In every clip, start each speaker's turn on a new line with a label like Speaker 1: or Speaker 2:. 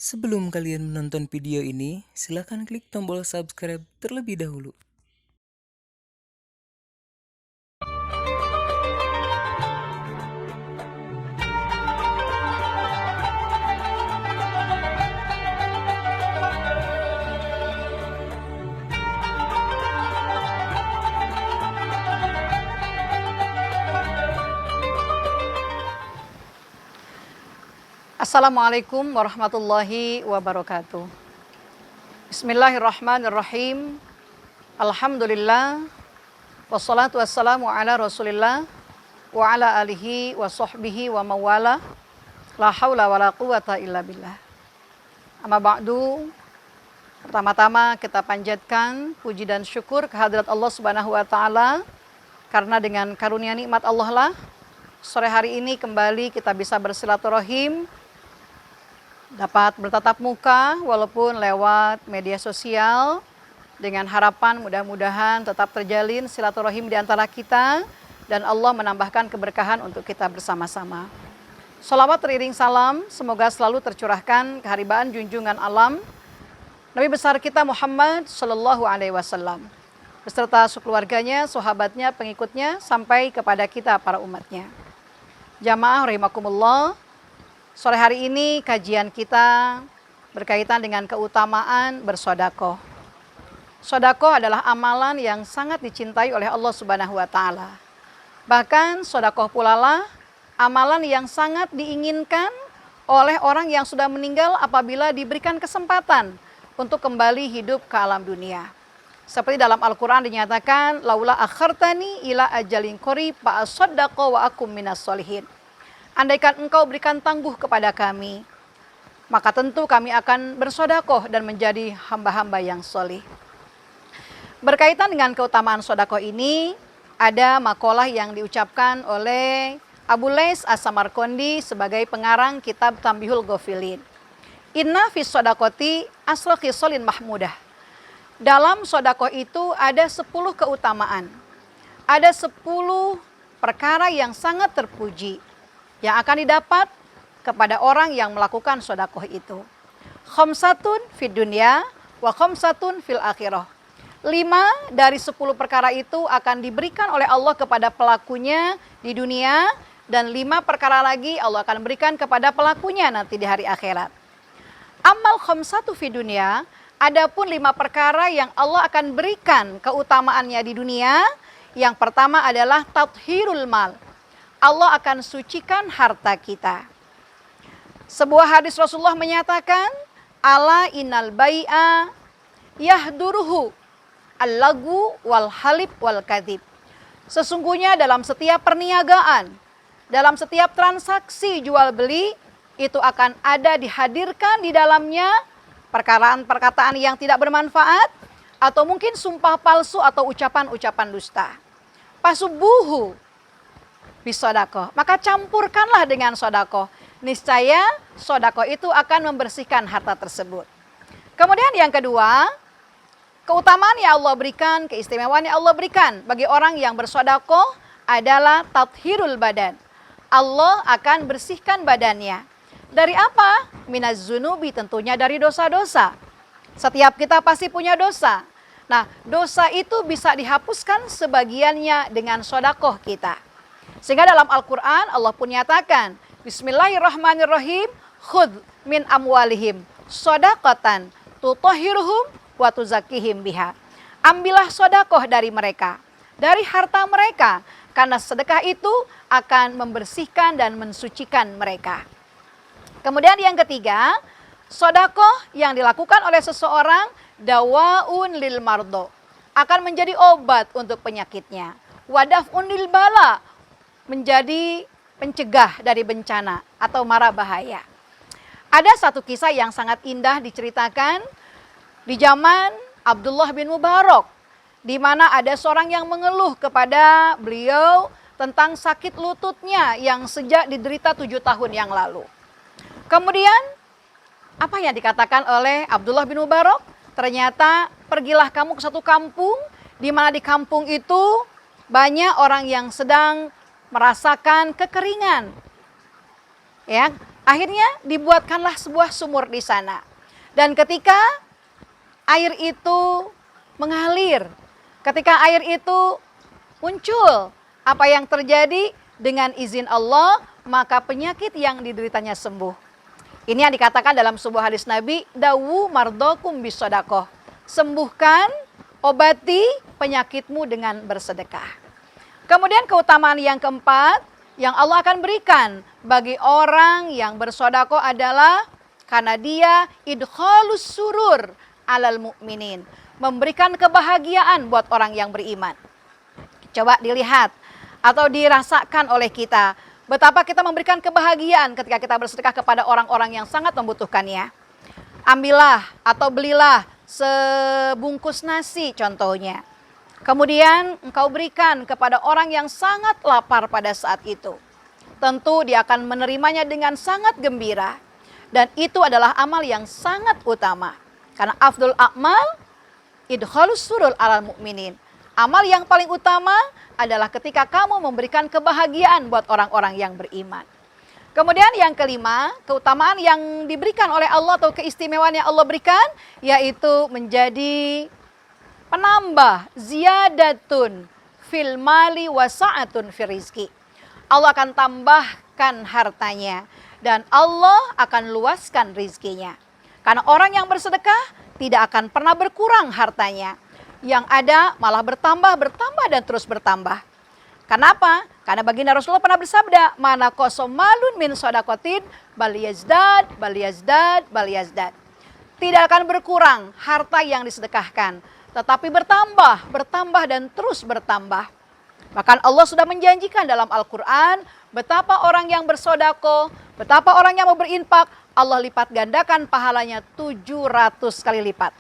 Speaker 1: Sebelum kalian menonton video ini, silakan klik tombol subscribe terlebih dahulu.
Speaker 2: Assalamualaikum warahmatullahi wabarakatuh. Bismillahirrahmanirrahim. Alhamdulillah. Wassalatu wassalamu ala rasulillah wa ala alihi wa sahbihi wa mawala. La hawla wa la quwata illa billah. Amma ba'du. Pertama-tama kita panjatkan puji dan syukur kehadirat Allah Subhanahu wa taala, karena dengan karunia nikmat Allah lah sore hari ini kembali kita bisa bersilaturahim, dapat bertatap muka walaupun lewat media sosial, dengan harapan mudah-mudahan tetap terjalin silaturahim di antara kita dan Allah menambahkan keberkahan untuk kita bersama-sama. Shalawat teriring salam semoga selalu tercurahkan keharibaan junjungan alam Nabi besar kita Muhammad Sallallahu Alaihi Wasallam beserta sekeluarganya, sahabatnya, pengikutnya sampai kepada kita para umatnya. Jamaah rahimakumullah. Sore hari ini kajian kita berkaitan dengan keutamaan bersodakoh. Sodakoh adalah amalan yang sangat dicintai oleh Allah Subhanahu wa taala. Bahkan sodakoh pula lah amalan yang sangat diinginkan oleh orang yang sudah meninggal apabila diberikan kesempatan untuk kembali hidup ke alam dunia. Seperti dalam Al-Quran dinyatakan, laula akhartani ila ajalin qarib fa asaddaqu wa akum minas sholihin. Andaikan engkau berikan tangguh kepada kami, maka tentu kami akan bersodakoh dan menjadi hamba-hamba yang solih. Berkaitan dengan keutamaan sodakoh ini, ada makalah yang diucapkan oleh Abu Lais As-Samarqandi sebagai pengarang kitab Tambihul Ghafilin. Inna fis sodakoti asra khisalin mahmudah. Dalam sodakoh itu ada 10 keutamaan. Ada 10 perkara yang sangat terpuji yang akan didapat kepada orang yang melakukan sodakoh itu. Khamsatun fid dunya wa khamsatun fil akhirah. 5 dari 10 perkara itu akan diberikan oleh Allah kepada pelakunya di dunia, dan 5 perkara lagi Allah akan berikan kepada pelakunya nanti di hari akhirat. Amal khamsatu fid dunya, adapun 5 perkara yang Allah akan berikan keutamaannya di dunia, yang pertama adalah tathhirul mal. Allah akan sucikan harta kita. Sebuah hadis Rasulullah menyatakan, ala innal bai'a yahduruhu al-lagu wal halib wal kadhib. Sesungguhnya dalam setiap perniagaan, dalam setiap transaksi jual beli, itu akan ada dihadirkan di dalamnya perkataan-perkataan yang tidak bermanfaat, atau mungkin sumpah palsu atau ucapan-ucapan dusta. Pasubuhu bisodakoh, maka campurkanlah dengan sodakoh. Niscaya sodakoh itu akan membersihkan harta tersebut. Kemudian yang kedua, keutamaan yang Allah berikan, keistimewaan yang Allah berikan bagi orang yang bersodakoh adalah tathhirul badan. Allah akan bersihkan badannya. Dari apa? Minaz zunubi, tentunya dari dosa-dosa. Setiap kita pasti punya dosa. Nah, dosa itu bisa dihapuskan sebagiannya dengan sodakoh kita. Sehingga dalam Al-Quran Allah pun nyatakan, Bismillahirrahmanirrahim, khudh min amwalihim sodaqatan tutahhiruhum wa tuzakihim biha. Ambillah sodakoh dari mereka, dari harta mereka, karena sedekah itu akan membersihkan dan mensucikan mereka. Kemudian yang ketiga, sodakoh yang dilakukan oleh seseorang dawaun lil mardo, akan menjadi obat untuk penyakitnya. Wadafun lil bala, menjadi pencegah dari bencana atau mara bahaya. Ada satu kisah yang sangat indah diceritakan di zaman Abdullah bin Mubarak, di mana ada seorang yang mengeluh kepada beliau tentang sakit lututnya yang sejak diderita 7 tahun yang lalu. Kemudian apa yang dikatakan oleh Abdullah bin Mubarak? Ternyata pergilah kamu ke satu kampung, di mana di kampung itu banyak orang yang sedang merasakan kekeringan. Ya, Akhirnya dibuatkanlah sebuah sumur di sana. Dan ketika air itu mengalir, ketika air itu muncul, apa yang terjadi? Dengan izin Allah, maka penyakit yang dideritanya sembuh. Ini yang dikatakan dalam sebuah hadis Nabi, dawu mardokum bisodakoh. Sembuhkan, obati penyakitmu dengan bersedekah. Kemudian keutamaan yang keempat, yang Allah akan berikan bagi orang yang bersedekah adalah karena dia idkhalus surur alal mu'minin. Memberikan kebahagiaan buat orang yang beriman. Coba dilihat atau dirasakan oleh kita, betapa kita memberikan kebahagiaan ketika kita bersedekah kepada orang-orang yang sangat membutuhkannya. Ambillah atau belilah sebungkus nasi contohnya. Kemudian engkau berikan kepada orang yang sangat lapar pada saat itu. Tentu dia akan menerimanya dengan sangat gembira. Dan itu adalah amal yang sangat utama. Karena afdul a'mal idkhalus surul alal mu'minin. Amal yang paling utama adalah ketika kamu memberikan kebahagiaan buat orang-orang yang beriman. Kemudian yang kelima, keutamaan yang diberikan oleh Allah atau keistimewaan yang Allah berikan, yaitu menjadi penambah ziyadatun fil mali wa sa'atun fil rizki. Allah akan tambahkan hartanya dan Allah akan luaskan rizkinya. Karena orang yang bersedekah tidak akan pernah berkurang hartanya. Yang ada malah bertambah dan terus bertambah. Kenapa? Karena baginda Rasulullah pernah bersabda, mana kosom malun min sodakotin bal yazdad. Tidak akan berkurang harta yang disedekahkan, tetapi bertambah dan terus bertambah. Bahkan Allah sudah menjanjikan dalam Al-Quran, betapa orang yang bersodako, betapa orang yang mau berinfak, Allah lipat gandakan pahalanya 700 kali lipat.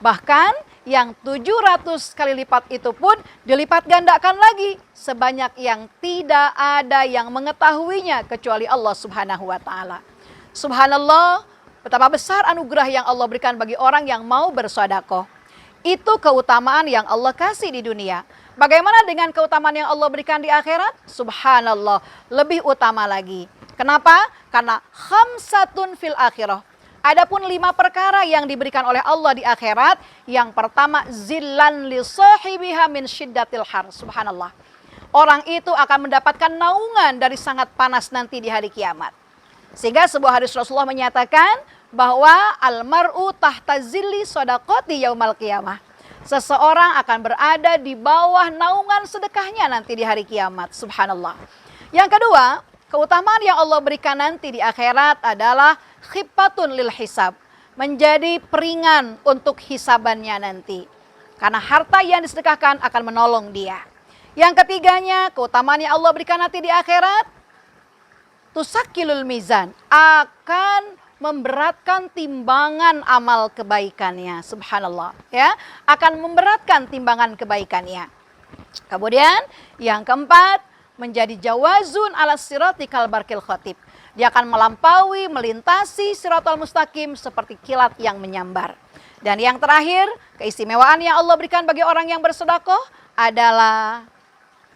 Speaker 2: Bahkan yang 700 kali lipat itu pun dilipat gandakan lagi sebanyak yang tidak ada yang mengetahuinya kecuali Allah Subhanahu wa taala. Subhanallah, betapa besar anugerah yang Allah berikan bagi orang yang mau bersedekah. Itu keutamaan yang Allah kasih di dunia. Bagaimana dengan keutamaan yang Allah berikan di akhirat? Subhanallah, lebih utama lagi. Kenapa? Karena khamsatun fil akhirah. Adapun 5 perkara yang diberikan oleh Allah di akhirat. Yang pertama, zillan li sahibiha min syiddatil har. Subhanallah. Orang itu akan mendapatkan naungan dari sangat panas nanti di hari kiamat. Sehingga sebuah hadis Rasulullah menyatakan bahwa almar'u tahta zilli shadaqati yaumal qiyamah. Seseorang akan berada di bawah naungan sedekahnya nanti di hari kiamat. Subhanallah. Yang kedua, keutamaan yang Allah berikan nanti di akhirat adalah khiffatun lil hisab, menjadi peringan untuk hisabannya nanti. Karena harta yang disedekahkan akan menolong dia. Yang ketiganya, keutamaan yang Allah berikan nanti di akhirat, tusakilul mizan, akan memberatkan timbangan amal kebaikannya. Subhanallah, ya, akan memberatkan timbangan kebaikannya. Kemudian yang keempat, menjadi jawazun ala sirati kal barkil khatib. Dia akan melampaui, melintasi siratal mustaqim seperti kilat yang menyambar. Dan yang terakhir, keistimewaan yang Allah berikan bagi orang yang bersedekah adalah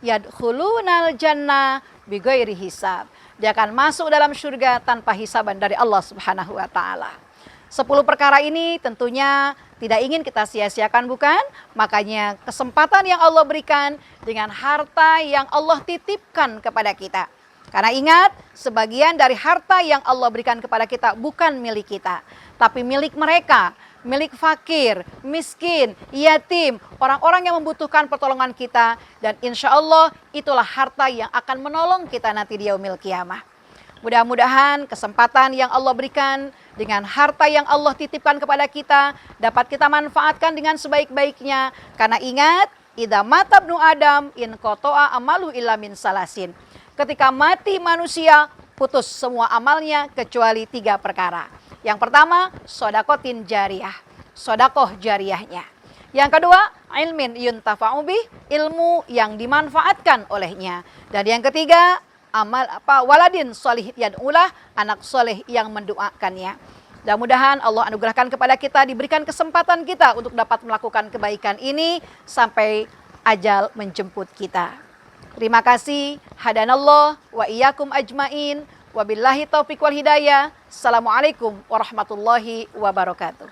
Speaker 2: yadkhulunal jannah bighairi hisab. Dia akan masuk dalam surga tanpa hisaban dari Allah Subhanahu wa taala. 10 perkara ini tentunya tidak ingin kita sia-siakan, bukan? Makanya kesempatan yang Allah berikan dengan harta yang Allah titipkan kepada kita. Karena ingat, sebagian dari harta yang Allah berikan kepada kita bukan milik kita, tapi milik mereka, milik fakir, miskin, yatim, orang-orang yang membutuhkan pertolongan kita. Dan insya Allah itulah harta yang akan menolong kita nanti di yaumil qiyamah. Mudah-mudahan kesempatan yang Allah berikan dengan harta yang Allah titipkan kepada kita dapat kita manfaatkan dengan sebaik-baiknya. Karena ingat, idza mata ibnu Adam in qata'a amalu illa min salasin. Ketika mati manusia, putus semua amalnya kecuali 3 perkara. Yang pertama, sodakotin jariyah, sodakoh jariyahnya. Yang kedua, ilmin yuntafa'u bih, ilmu yang dimanfaatkan olehnya. Dan yang ketiga, waladin solih yad'ulah, anak soleh yang mendoakannya. Mudah-mudahan Allah anugerahkan kepada kita, diberikan kesempatan kita untuk dapat melakukan kebaikan ini sampai ajal menjemput kita. Terima kasih. Hadanallah wa iyyakum ajmain. Wabillahi taufiq wal hidayah. Assalamualaikum warahmatullahi wabarakatuh.